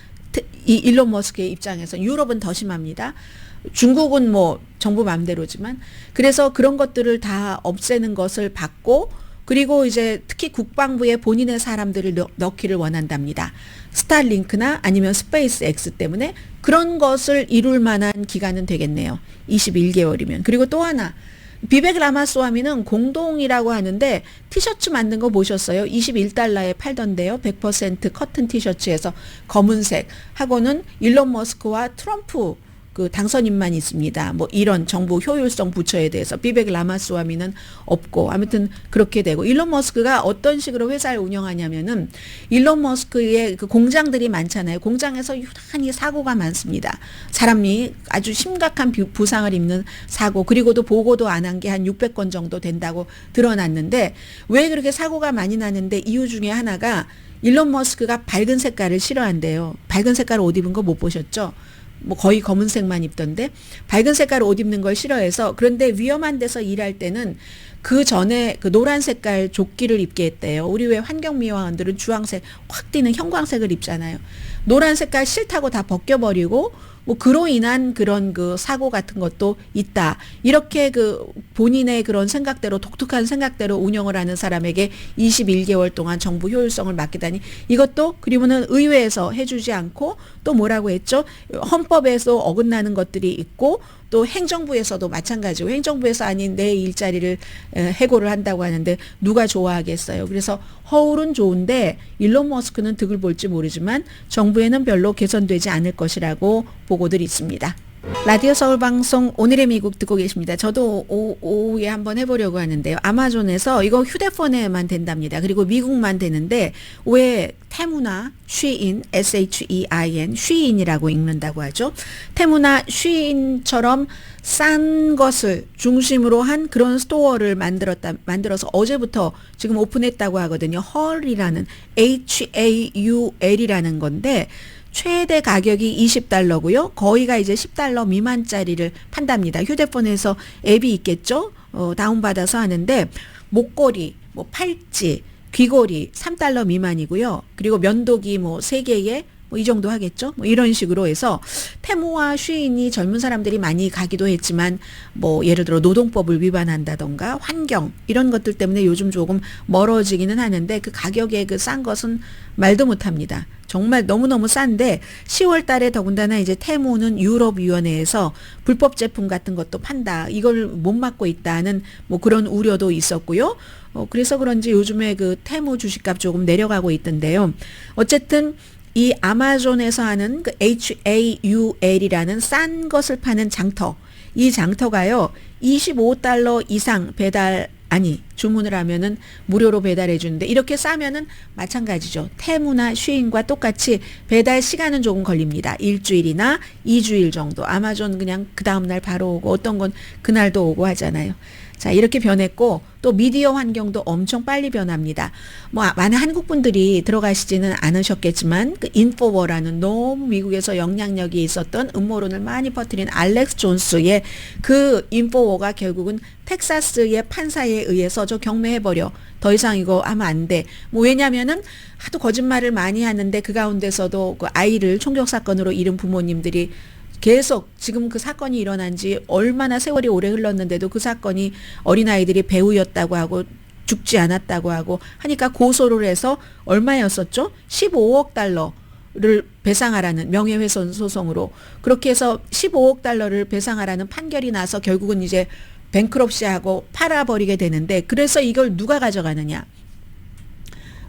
이 일론 머스크의 입장에서 유럽은 더 심합니다. 중국은 뭐 정부 마음대로지만 그래서 그런 것들을 다 없애는 것을 받고 그리고 이제 특히 국방부에 본인의 사람들을 넣기를 원한답니다. 스타링크나 아니면 스페이스 X 때문에 그런 것을 이룰 만한 기간은 되겠네요. 21개월이면. 그리고 또 하나 비벡 라마스와미는 공동이라고 하는데 티셔츠 만든 거 보셨어요? 21달러에 팔던데요. 100% 커튼 티셔츠에서 검은색 하고는 일론 머스크와 트럼프 그 당선인만 있습니다. 뭐 이런 정부 효율성 부처에 대해서 비벡 라마스와미는 없고 아무튼 그렇게 되고 일론 머스크가 어떤 식으로 회사를 운영하냐면은 일론 머스크의 그 공장들이 많잖아요. 공장에서 유난히 사고가 많습니다. 사람이 아주 심각한 부상을 입는 사고 그리고도 보고도 안 한 게 한 600건 정도 된다고 드러났는데 왜 그렇게 사고가 많이 나는데 이유 중에 하나가 일론 머스크가 밝은 색깔을 싫어한대요. 밝은 색깔 옷 입은 거 못 보셨죠? 뭐 거의 검은색만 입던데 밝은 색깔 옷 입는 걸 싫어해서 그런데 위험한 데서 일할 때는 그 전에 그 노란 색깔 조끼를 입게 했대요. 우리 왜 환경미화원들은 주황색 확 띄는 형광색을 입잖아요. 노란 색깔 싫다고 다 벗겨버리고 뭐 그로 인한 그런 그 사고 같은 것도 있다. 이렇게 그 본인의 그런 생각대로 독특한 생각대로 운영을 하는 사람에게 21개월 동안 정부 효율성을 맡기다니 이것도 그리고는 의회에서 해주지 않고 또 뭐라고 했죠? 헌법에서 어긋나는 것들이 있고 또 행정부에서도 마찬가지고 행정부에서 아닌 내 일자리를 해고를 한다고 하는데 누가 좋아하겠어요. 그래서 허울은 좋은데 일론 머스크는 득을 볼지 모르지만 정부에는 별로 개선되지 않을 것이라고 보고들이 있습니다. 라디오 서울 방송 오늘의 미국 듣고 계십니다. 저도 오후에 한번 해보려고 하는데요. 아마존에서 이거 휴대폰에만 된답니다. 그리고 미국만 되는데 왜 테무나 쉬인 SHEIN 쉬인이라고 읽는다고 하죠. 테무나 쉬인처럼 싼 것을 중심으로 한 그런 스토어를 만들어서 어제부터 지금 오픈했다고 하거든요. 헐이라는 HAUL이라는 건데 최대 가격이 $20고요. 거의가 이제 $10 미만짜리를 판답니다. 휴대폰에서 앱이 있겠죠. 다운받아서 하는데 목걸이, 뭐 팔찌, 귀걸이 $3 미만이고요. 그리고 면도기 뭐 3개에 뭐 이 정도 하겠죠. 뭐 이런 식으로 해서 테무와 쉬인이 젊은 사람들이 많이 가기도 했지만 뭐 예를 들어 노동법을 위반한다던가 환경 이런 것들 때문에 요즘 조금 멀어지기는 하는데 그 가격의 그 싼 것은 말도 못합니다. 정말 너무너무 싼데 10월 달에 더군다나 이제 테무는 유럽위원회에서 불법 제품 같은 것도 판다. 이걸 못 막고 있다는 뭐 그런 우려도 있었고요. 그래서 그런지 요즘에 그 테무 주식값 조금 내려가고 있던데요. 어쨌든 이 아마존에서 하는 그 HAUL이라는 싼 것을 파는 장터. 이 장터가요. $25 이상 배달 아니 주문을 하면은 무료로 배달해 주는데 이렇게 싸면은 마찬가지죠. 테무나 쉬인과 똑같이 배달 시간은 조금 걸립니다. 일주일이나 2주일 정도. 아마존 그냥 그 다음날 바로 오고 어떤 건 그날도 오고 하잖아요. 자, 이렇게 변했고 또 미디어 환경도 엄청 빨리 변합니다. 뭐 많은 한국 분들이 들어가시지는 않으셨겠지만 그 인포워라는 너무 미국에서 영향력이 있었던 음모론을 많이 퍼뜨린 알렉스 존스의 그 인포워가 결국은 텍사스의 판사에 의해서 저 경매해버려. 더 이상 이거 하면 안 돼. 뭐 왜냐면은 하도 거짓말을 많이 하는데 그 가운데서도 그 아이를 총격 사건으로 잃은 부모님들이 계속 지금 그 사건이 일어난 지 얼마나 세월이 오래 흘렀는데도 그 사건이 어린아이들이 배우였다고 하고 죽지 않았다고 하고 하니까 고소를 해서 얼마였었죠? 15억 달러를 배상하라는 명예훼손 소송으로 그렇게 해서 15억 달러를 배상하라는 판결이 나서 결국은 이제 뱅크럽시하고 팔아버리게 되는데 그래서 이걸 누가 가져가느냐?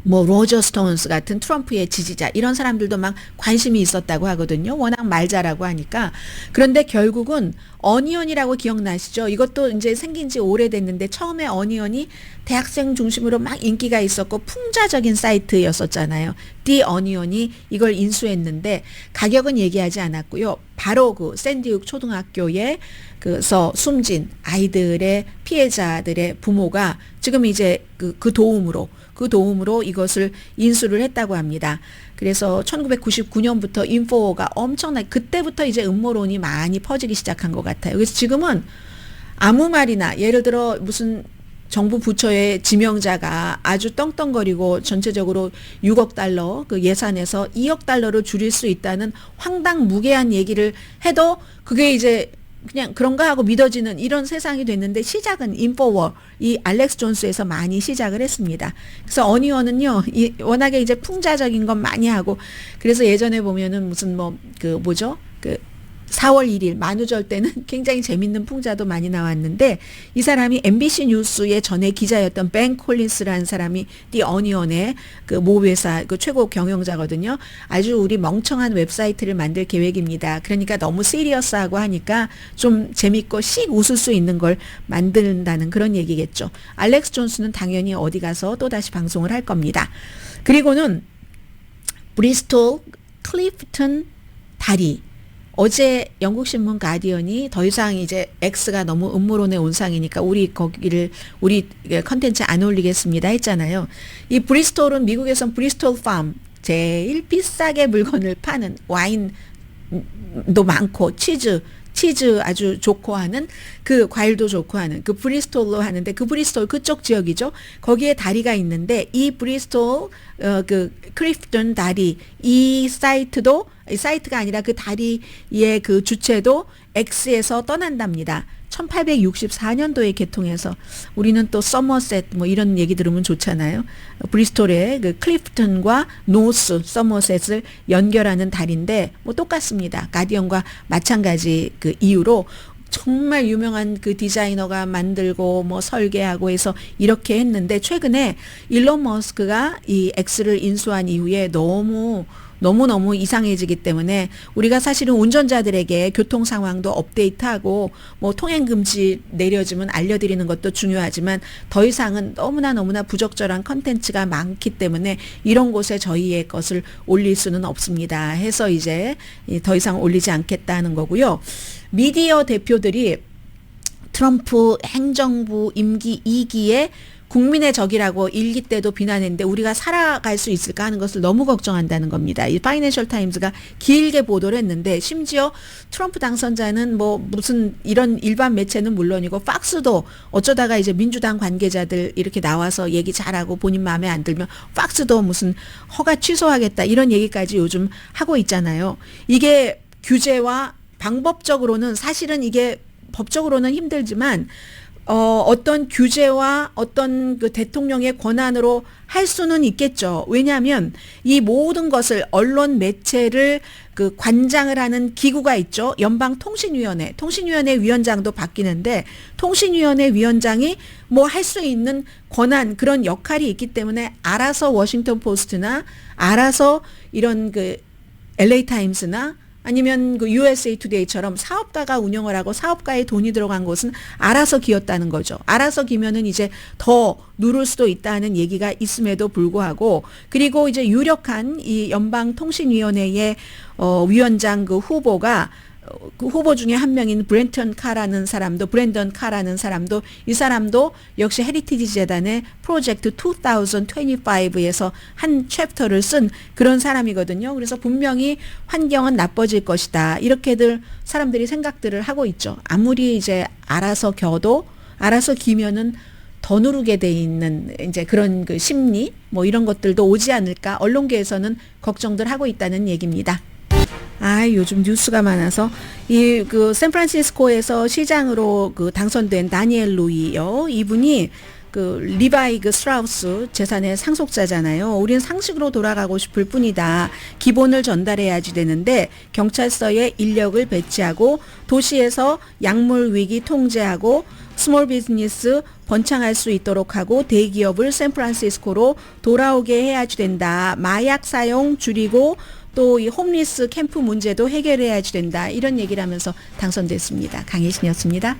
뭐 로저 스톤스 같은 트럼프의 지지자 이런 사람들도 막 관심이 있었다고 하거든요. 워낙 말 잘하고 하니까. 그런데 결국은 어니언이라고 기억나시죠? 이것도 이제 생긴 지 오래됐는데 처음에 어니언이 대학생 중심으로 막 인기가 있었고 풍자적인 사이트였었잖아요. 디 어니언이 이걸 인수했는데 가격은 얘기하지 않았고요. 바로 그 샌디욱 초등학교에 그서 숨진 아이들의 피해자들의 부모가 지금 이제 그 도움으로 이것을 인수를 했다고 합니다. 그래서 1999년부터 인포가 엄청나게 그때부터 이제 음모론이 많이 퍼지기 시작한 것 같아요. 그래서 지금은 아무 말이나 예를 들어 무슨 정부 부처의 지명자가 아주 떵떵거리고 전체적으로 6억 달러 그 예산에서 2억 달러를 줄일 수 있다는 황당무계한 얘기를 해도 그게 이제 그냥 그런가 하고 믿어지는 이런 세상이 됐는데 시작은 인포워 이 알렉스 존스에서 많이 시작을 했습니다. 그래서 어니언은요 워낙에 이제 풍자적인 건 많이 하고 그래서 예전에 보면은 무슨 뭐 그 뭐죠 4월 1일 만우절 때는 굉장히 재밌는 풍자도 많이 나왔는데 이 사람이 MBC 뉴스의 전에 기자였던 벤 콜린스라는 사람이 디 어니언의 그 모회사 그 최고 경영자거든요. 아주 우리 멍청한 웹사이트를 만들 계획입니다. 그러니까 너무 시리어스하고 하니까 좀 재밌고 씩 웃을 수 있는 걸 만든다는 그런 얘기겠죠. 알렉스 존스는 당연히 어디 가서 또다시 방송을 할 겁니다. 그리고는 브리스톨 클리프턴 다리 어제 영국 신문 가디언이 더 이상 이제 X가 너무 음모론의 온상이니까 우리 컨텐츠 안 올리겠습니다 했잖아요. 이 브리스톨은 미국에선 브리스톨 팜 제일 비싸게 물건을 파는 와인도 많고 치즈 아주 좋고 하는 그 과일도 좋고 하는 그 브리스톨로 하는데 그 브리스톨 그쪽 지역이죠. 거기에 다리가 있는데 이 브리스톨 그 크리프턴 다리 이 사이트가 아니라 그 다리의 그 주체도 X에서 떠난답니다. 1864년도에 개통해서 우리는 또 서머셋 뭐 이런 얘기 들으면 좋잖아요. 브리스톨의 그 클리프턴과 노스 서머셋을 연결하는 다리인데 뭐 똑같습니다. 가디언과 마찬가지 그 이유로 정말 유명한 그 디자이너가 만들고 뭐 설계하고 해서 이렇게 했는데 최근에 일론 머스크가 이 X를 인수한 이후에 너무너무 이상해지기 때문에 우리가 사실은 운전자들에게 교통 상황도 업데이트하고 뭐 통행 금지 내려지면 알려드리는 것도 중요하지만 더 이상은 너무나 부적절한 컨텐츠가 많기 때문에 이런 곳에 저희의 것을 올릴 수는 없습니다. 해서 이제 더 이상 올리지 않겠다는 거고요. 미디어 대표들이 트럼프 행정부 임기 2기에 국민의 적이라고 1기 때도 비난했는데 우리가 살아갈 수 있을까 하는 것을 너무 걱정한다는 겁니다. 이 파이낸셜 타임즈가 길게 보도를 했는데 심지어 트럼프 당선자는 뭐 무슨 이런 일반 매체는 물론이고 팍스도 어쩌다가 이제 민주당 관계자들 이렇게 나와서 얘기 잘하고 본인 마음에 안 들면 팍스도 무슨 허가 취소하겠다 이런 얘기까지 요즘 하고 있잖아요. 이게 규제와 방법적으로는 사실은 이게 법적으로는 힘들지만 어떤 규제와 어떤 그 대통령의 권한으로 할 수는 있겠죠. 왜냐하면 이 모든 것을 언론 매체를 그 관장을 하는 기구가 있죠. 연방통신위원회. 통신위원회 위원장도 바뀌는데 통신위원회 위원장이 뭐 할 수 있는 권한 그런 역할이 있기 때문에 알아서 워싱턴 포스트나 알아서 이런 그 LA 타임스나 아니면 그 USA 투데이처럼 사업가가 운영을 하고 사업가의 돈이 들어간 곳은 알아서 기었다는 거죠. 알아서 기면은 이제 더 누를 수도 있다는 얘기가 있음에도 불구하고, 그리고 이제 유력한 이 연방통신위원회의 위원장 그 후보가 그 후보 중에 한 명인 브랜던 카라는 사람도 이 사람도 역시 헤리티지 재단의 프로젝트 2025에서 한 챕터를 쓴 그런 사람이거든요. 그래서 분명히 환경은 나빠질 것이다. 이렇게들 사람들이 생각들을 하고 있죠. 아무리 이제 알아서 겨도 알아서 기면은 더 누르게 돼 있는 이제 그런 그 심리 뭐 이런 것들도 오지 않을까 언론계에서는 걱정들 하고 있다는 얘기입니다. 요즘 뉴스가 많아서 이 그 샌프란시스코에서 시장으로 그 당선된 다니엘 루이요. 이분이 그 리바이 그 스트라우스 재산의 상속자잖아요. 우린 상식으로 돌아가고 싶을 뿐이다. 기본을 전달해야지 되는데 경찰서에 인력을 배치하고 도시에서 약물 위기 통제하고 스몰 비즈니스 번창할 수 있도록 하고 대기업을 샌프란시스코로 돌아오게 해야지 된다. 마약 사용 줄이고 또 이 홈리스 캠프 문제도 해결해야지 된다. 이런 얘기를 하면서 당선됐습니다. 강혜신이었습니다.